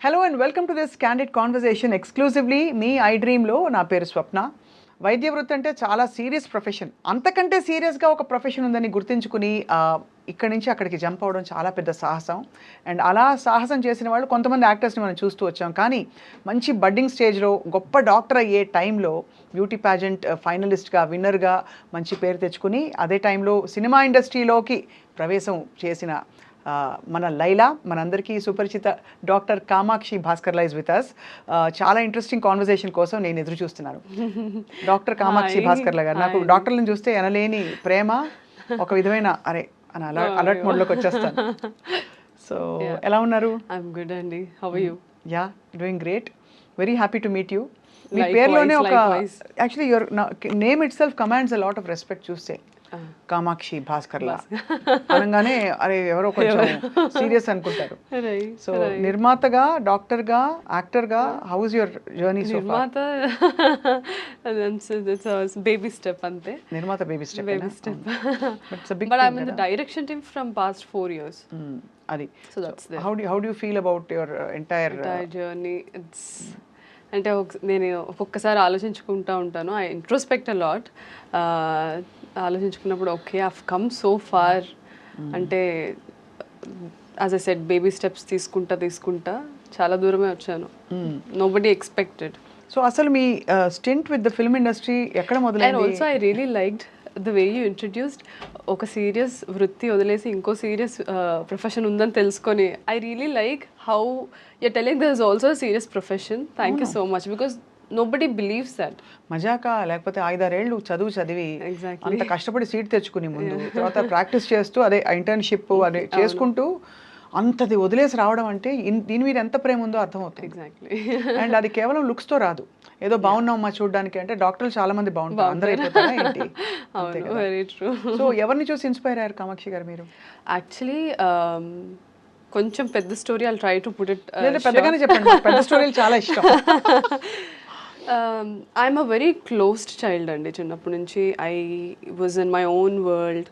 Hello and welcome to this candid conversation exclusively మీ ఐ డ్రీమ్లో. నా పేరు స్వప్న. వైద్య వృత్తి అంటే చాలా సీరియస్ ప్రొఫెషన్. అంతకంటే సీరియస్గా ఒక ప్రొఫెషన్ ఉందని గుర్తించుకుని ఇక్కడి నుంచి అక్కడికి జంప్ అవడం చాలా పెద్ద సాహసం. అండ్ అలా సాహసం చేసిన వాళ్ళు కొంతమంది యాక్టర్స్ని మనం చూస్తూ వచ్చాం. కానీ మంచి బడ్డింగ్ స్టేజ్లో గొప్ప డాక్టర్ అయ్యే టైంలో బ్యూటీ ప్యాజెంట్ ఫైనలిస్ట్గా విన్నర్గా మంచి పేరు తెచ్చుకుని అదే టైంలో సినిమా ఇండస్ట్రీలోకి ప్రవేశం చేసిన మన లైలా, మనందరికీ సుపరిచిత doctor Kamakshi Bhaskarla is with us. చాలా ఇంట్రెస్టింగ్ కాన్వర్సేషన్ కోసం నేను ఎదురు చూస్తున్నాను. డాక్టర్ కామాక్షి భాస్కర్లా గారు, నాకు డాక్టర్లను చూస్తే ఎనలేని ప్రేమ, ఒక విధమైన అరే అని అలర్ట్ మోడ్లోకి వచ్చేస్తాను. సో ఎలా ఉన్నారు? ఐఎమ్ గుడ్ అండి. How are you? Yeah, doing great. Very happy to meet you. మీ పేరులోనే ఒక actually your name itself commands a lot of respect. చూస్తే కామాక్షి భాస్కర్లా అనగానే అరే ఎవరో కొంచెం సీరియస్ అనుకుంటారు. సో నిర్మాతగా, డాక్టర్గా, యాక్టర్గా, how is your journey so far? Baby step అంతే. నిర్మాత baby step. But I am in the direction team from past 4 years. అది. So that's there. How do you feel about your entire journey? It's అంటే నేను ఒక్కొక్కసారి ఆలోచించుకుంటూ ఉంటాను. I introspect a lot. ఆలోచించుకున్నప్పుడు okay I've come so far. అంటే as I said baby steps తీసుకుంటా చాలా దూరమే వచ్చాను. Nobody expected. సో అసలు మీ stint with the film industry ఎక్కడ మొదలైంది? And also I really liked the way you introduced. ఒక సీరియస్ వృత్తి వదిలేసి ఇంకో సీరియస్ ప్రొఫెషన్ ఉందని తెలుసుకొని I really like how you're telling there's also a serious profession. Thank you so much, because nobody believes that. మజాకా లేకపోతే 5-6 ఏళ్ళు చదివి అంత కష్టపడి సీట్ తెచ్చుకుని ముందు తర్వాత ప్రాక్టీస్ చేస్తూ అదే ఇంటర్న్షిప్ అదే చేసుకుంటూ అంతది వదిలేసి రావడం అంటే దీని మీద ఎంత ప్రేమ ఉందో అర్థమవుతుంది. ఎగ్జాక్ట్లీ. అండ్ అది కేవలం లుక్స్తో రాదు. ఏదో బాగున్నామమ్మా చూడడానికి అంటే డాక్టర్లు చాలా మంది బాగుంటారు, అందరూ అయిపోతారా ఏంటి? Very true. సో ఎవరిని చూసి ఇన్స్పైర్ అయ్యారు కామాక్షి గారు మీరు? యాక్చువల్లీ కొంచెం పెద్ద story. I'll try to put it. పెద్దగానే చెప్పండి, పెద్ద స్టోరీలు చాలా ఇష్టం. I'm a very closed child అండి. చిన్నప్పటి నుంచి I was in my own world.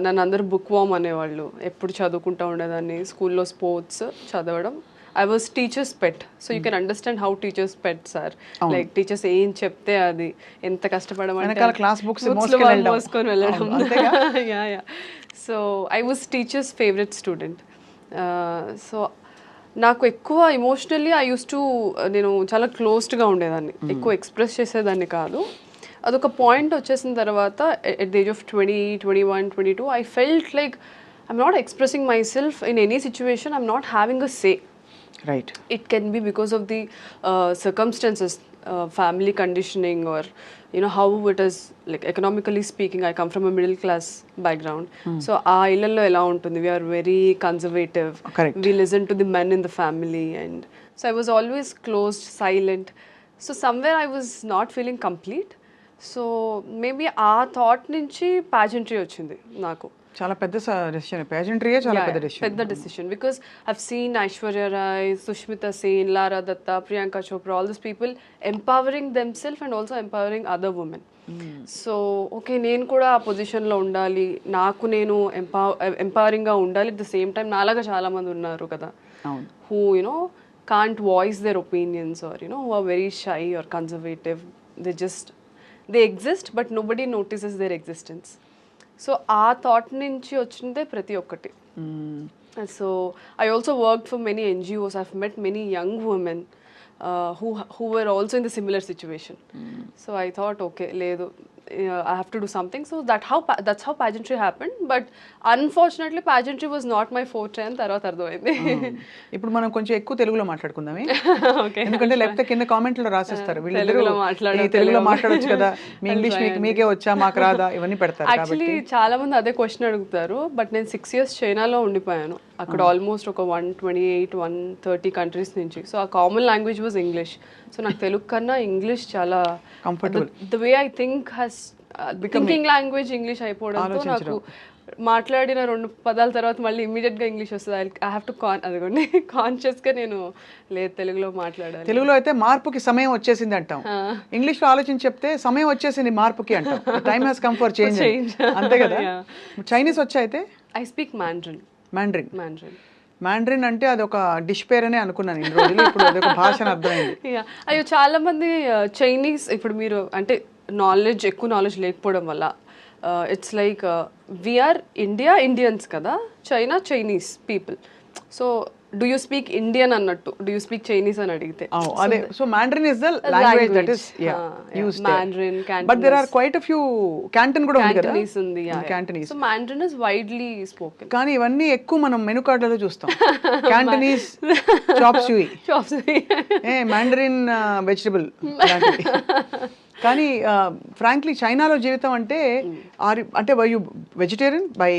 నన్ను అందరూ బుక్ వామ్ అనేవాళ్ళు. ఎప్పుడు చదువుకుంటూ ఉండేదాన్ని. స్కూల్లో స్పోర్ట్స్ చదవడం. I was teacher's pet. So you can understand how teachers' pets are. Like teachers ఏం చెప్తే అది ఎంత కష్టపడమంటే క్లాస్ బుక్స్ మోసుకొని వెళ్ళడం. So I was teacher's favourite student. So నాకు ఎక్కువ ఎమోషనల్లీ ఐ యూస్ టు నేను చాలా క్లోజ్డ్గా ఉండేదాన్ని. ఎక్కువ ఎక్స్ప్రెస్ చేసేదాన్ని కాదు. అదొక పాయింట్ వచ్చేసిన తర్వాత at the age of 20, 21, 22 I felt like I'm not expressing my self in any situation. I'm not having a say. Right. It can be because of the circumstances, family conditioning, or you know how it is, like economically speaking. I come from a middle class background. So aa illallo ela untundi, we are very conservative. Correct. We listen to the men in the family, and so I was always closed, silent. So somewhere I was not feeling complete. So maybe aa thought nunchi pageantry ochindi naku. చాలా పెద్ద decision. పేజెంట్రీయే చాలా పెద్ద decision. Because I've seen Aishwarya Rai, Sushmita Sen, Lara Dutta, Priyanka Chopra, all this people empowering them self and also empowering other women. So okay నేను కూడా ఆ పొజిషన్లో ఉండాలి, నాకు నేను ఎంపవరింగ్గా ఉండాలి. అట్ ద సేమ్ టైం నాలాగా చాలామంది ఉన్నారు కదా, who you know can't voice their opinions, or you know who are very shy or conservative. They exist but nobody notices their existence. So ఆ థాట్ నుంచి వచ్చిందే ప్రతి ఒక్కటి. So I also work for many NGOs. I have met many young women who were also in the similar situation. So I thought okay లేదు, I have to do something. So that's how pageantry happened. But unfortunately pageantry was not my forte and తర్వాత అర్థమైంది. ఇప్పుడు మనం కొంచెం ఎక్కువ తెలుగులో మాట్లాడుకుందామే, ఎందుకంటే లేకపోతే కింద కామెంట్లో రాసేస్తారు వీళ్ళిద్దరూ తెలుగులో మాట్లాడొచ్చు కదా, మీ ఇంగ్లీష్ మీకే వచ్చా మాకు రాదా ఇవన్నీ పెడతారు. యాక్చువల్లీ చాలా మంది అదే క్వశ్చన్ అడుగుతారు. బట్ నేను 6 years చైనాలో ఉండిపోయాను. అక్కడ ఆల్మోస్ట్ ఒక 128, 130 కంట్రీస్ నుంచి. సో ఆ common language was English. So నాకు తెలుగు కన్నా ఇంగ్లీష్ చాలా comfortable. The way I think has thinking language English అయిపోవడంతో నాకు మాట్లాడిన 2 పదాల తర్వాత మళ్ళీ ఇమీడియట్గా ఇంగ్లీష్ వస్తుంది. ఐ హ్యావ్ టు అదిగోండి కాన్షియస్గా నేను లేదు తెలుగులో మాట్లాడాలి. తెలుగులో అయితే మార్పుకి సమయం వచ్చేసింది అంటాం, ఇంగ్లీష్లో ఆలోచించి చెప్తే సమయం వచ్చేసింది మార్పుకి అంటాం. Time has come for change. అంతే కదా. చైనీస్ వచ్చా అయితే? I speak Mandarin. Mandarin. Mandarin అంటే అది ఒక డిష్ పేరనే అనుకున్నాను ఇన్ని రోజులు, ఇప్పుడు అదొక భాష అని అర్థమైంది. అయ్యో చాలా మంది చైనీస్ ఇప్పుడు మీరు అంటే ఎక్కువ నాలెడ్జ్ లేకపోవడం వల్ల ఇట్స్ లైక్ వీఆర్ ఇండియన్స్ కదా, China Chinese people. So do you speak Indian అన్నట్టు, డూ యూ స్పీక్ చైనీస్ అని అడిగితే అదే. So Mandarin is the language that is used. Mandarin, but there are quite a few Canton కూడా ఉంది కదా. Cantonese ఉంది. Cantonese. సో Mandarin is widely spoken. కానీ ఇవన్నీ ఎక్కువ మనం మెనూ కార్డులలో చూస్తాం. Cantonese chop suey, Mandarin vegetable అలాంటివి. కానీ ఫ్రాంక్లీ చైనాలో జీవితం అంటే అంటే why you vegetarian by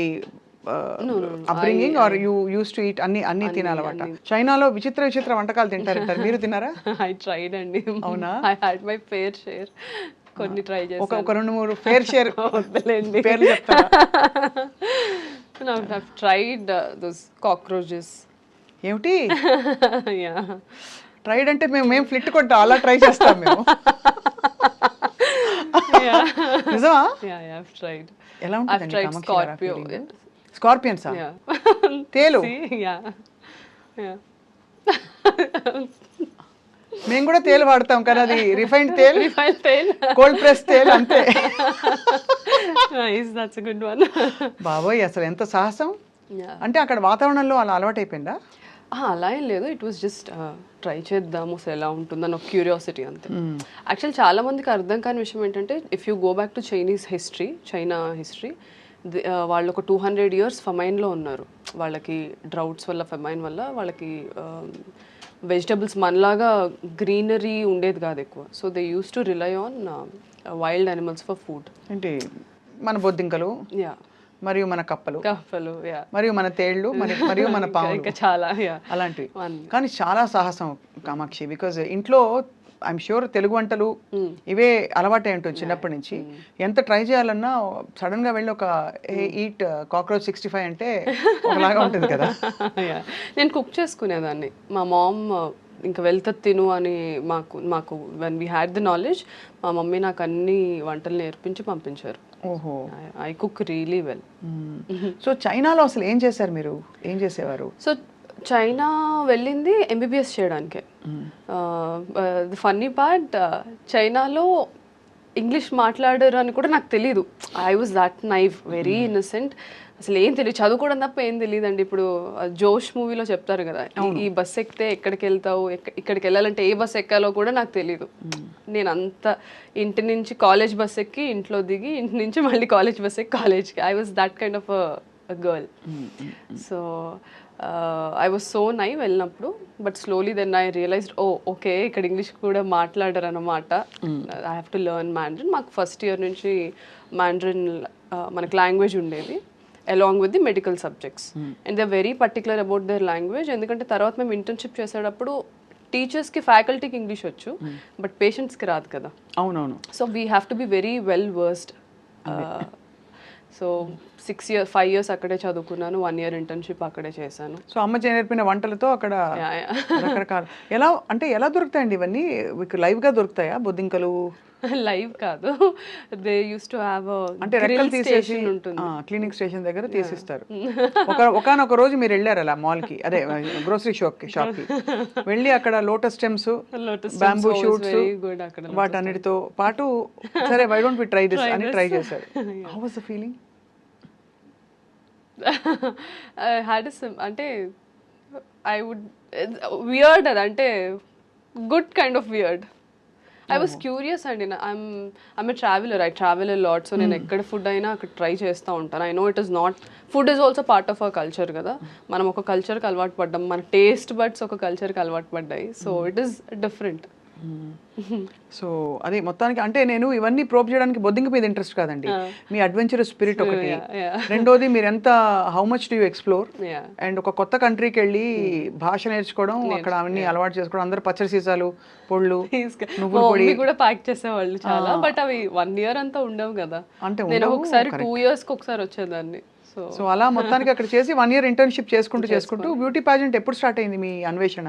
upbringing are you use to eat అన్ని తినాలన్నమాట. చైనాలో విచిత్ర వంటకాలు తింటారంటారు, మీరు తిన్నారా? ఐ ట్రైడ్ అండి. అవునా? I had my fair share. కొన్ని ట్రై చేశాను. ఒక 2-3 ఫేర్ షేర్ వద్దులేండి పేర్లు చెప్తారా? I've tried those cockroaches. ఏమిటి Yeah. ట్రైడ్ అంటే మేము ఫ్లిట్ కొట్టాం, అలా ట్రై చేస్తాం మేము. నిజమా? Yeah, I've tried. ఎలా I've ఉంటుందండి tried కామాక్షి గారు ఆ Scorpio. feeling? స్కార్పియన్సా? Yeah. తేలు. See? Yeah. మేము కూడా తేలు వాడతాం, కానీ అది రిఫైన్డ్ తేల్, Refined tail. కోల్డ్ ప్రెస్ తేల్ అంతే. Nice, that's a good one. బాబోయ్, అసలు ఎంత సాహసం. Yeah. అంటే అక్కడ వాతావరణంలో అలా అలవాటు అయిపోయిందా? అలా ఏం లేదు, ఇట్ వాస్ జస్ట్ ట్రై చేద్దాము అసలు ఎలా ఉంటుందని ఒక క్యూరియాసిటీ అంతే. యాక్చువల్ చాలా మందికి అర్థం కాని విషయం ఏంటంటే, if you go back to China history, వాళ్ళు ఒక 200 years ఫమైన్లో ఉన్నారు. వాళ్ళకి డ్రౌట్స్ వల్ల, ఫమైన్ వల్ల వాళ్ళకి వెజిటబుల్స్ మనలాగా గ్రీనరీ ఉండేది కాదు ఎక్కువ. So they use to rely on wild animals for food. ఏంటి మన బొద్దింకలు, యా, మరియు మన కప్పలు, యా, మరియు మన తేళ్లు, మరియు మన పాములు, ఇంకా చాలా అలాంటివి. కానీ చాలా సాహసం కామాక్షి, బికాజ్ ఇంట్లో ఐఎమ్ ష్యూర్ తెలుగు వంటలు ఇవే అలవాటే ఉంటుంది చిన్నప్పటి నుంచి. ఎంత ట్రై చేయాలన్నా సడన్ గా వెళ్ళి ఒక ఈట్ కాక్రోచ్ 65 అంటే ఒకలాగా ఉంటుంది కదా. నేను కుక్ చేసుకునేదాన్ని. మా మామ్ ఇంకా వెళ్తా తిను అని మాకు when we had the knowledge, మా మమ్మీ నాకు అన్ని వంటలు నేర్పించి పంపించారు. ఓహో, I cook really well. So చైనాలో అసలు ఏం చేశారు మీరు, ఏం చేసేవారు? సో చైనా వెళ్ళింది ఎంబీబీఎస్ చేయడానికే. ది ఫన్నీ పార్ట్, చైనాలో ఇంగ్లీష్ మాట్లాడరు అని కూడా నాకు తెలీదు. I was that naive, very innocent. అసలు ఏం తెలియదు, చదువుకోవడం తప్ప ఏం తెలియదండి. ఇప్పుడు జోష్ మూవీలో చెప్తారు కదా, ఈ బస్ ఎక్కితే ఎక్కడికి వెళ్తావు, ఇక్కడికి వెళ్ళాలంటే ఏ బస్ ఎక్కాలో కూడా నాకు తెలీదు. నేను అంత ఇంటి నుంచి కాలేజ్ బస్ ఎక్కి ఇంట్లో దిగి, ఇంటి నుంచి మళ్ళీ కాలేజ్ బస్ ఎక్కి కాలేజ్కి, I was that kind of a girl. So I was so naive వెళ్ళినప్పుడు. But slowly then I realized, okay ఇక్కడ ఇంగ్లీష్ కూడా మాట్లాడరు అన్నమాట. I have to learn Mandarin. మాకు ఫస్ట్ ఇయర్ నుంచి మ్యాండ్రిన్ మనకి లాంగ్వేజ్ ఉండేది, along with the medical subjects. And they very particular about their language. ఎందుకంటే తర్వాత మేము ఇంటర్న్షిప్ చేసేటప్పుడు టీచర్స్కి, ఫ్యాకల్టీకి ఇంగ్లీష్ వచ్చు, బట్ పేషెంట్స్కి రాదు కదా. అవునవును. So we have to be very well versed. So 5 years అక్కడే చదువుకున్నాను, 1 year ఇంటర్న్షిప్ అక్కడే చేశాను. సో అమ్మ నేర్పిన వంటలతో అక్కడ రకరకాల ఎలా దొరుకుతాయండి ఇవన్నీ? మీకు లైవ్ గా దొరుకుతాయా బొద్దింకలు? లైవ్ కాదు, దే యూస్ టు హ్యావ్ అంటే రెక్కలు తీసేసి క్లినిక్ స్టేషన్ దగ్గర తీసిస్తారు. ఒకనొక రోజు మీరు వెళ్ళారు అలా మాల్ కి, అదే గ్రోసరీ షాప్ కి వెళ్ళి అక్కడ లోటస్ స్టెమ్స్, బ్యాంబూ షూట్స్, వాటన్నిటితో పాటు సరే why don't we try this అని ట్రై చేశారు. How was the feeling? అంటే ఐ వుడ్ వియర్డ్, అది అంటే good kind of weird. I was curious అండి. I'm a traveller, I travel a lot. So నేను ఎక్కడ ఫుడ్ అయినా అక్కడ ట్రై చేస్తూ ఉంటాను. I know it is not, food is also part of our culture కదా. మనం ఒక కల్చర్కి అలవాటు పడ్డాం, మన టేస్ట్ బడ్స్ ఒక కల్చర్కి అలవాటు పడ్డాయి. So it is different. So అది మొత్తానికి అంటే నేను ఇవన్నీ ప్రోబ్ చేయడానికి బొద్దింక మీద ఇంట్రెస్ట్ కాదండి, మీ అడ్వెంచరస్ స్పిరిట్ ఒకటి. రెండోది మీరు ఎంత how much do you explore, and ఒక కొత్త కంట్రీకి వెళ్ళి భాష నేర్చుకోవడం, అక్కడ అవన్నీ అలవాటు చేసుకోవడం. అందరు పచ్చడి సీసాలు, పొళ్ళు, నువ్వుల పొడి కూడా ప్యాక్ చేసేవాళ్ళు చాలా. బట్ అవి 1 year అంతా ఉండవు కదా. అంటే నేను ఒకసారి 2 years ఒకసారి వచ్చేదాన్ని. సో అలా మొత్తానికి అక్కడ చేసి 1 year ఇంటర్న్షిప్ చేసుకుంటూ బ్యూటీ పాజెంట్ ఎప్పుడు స్టార్ట్ అయింది మీ అన్వేషణ?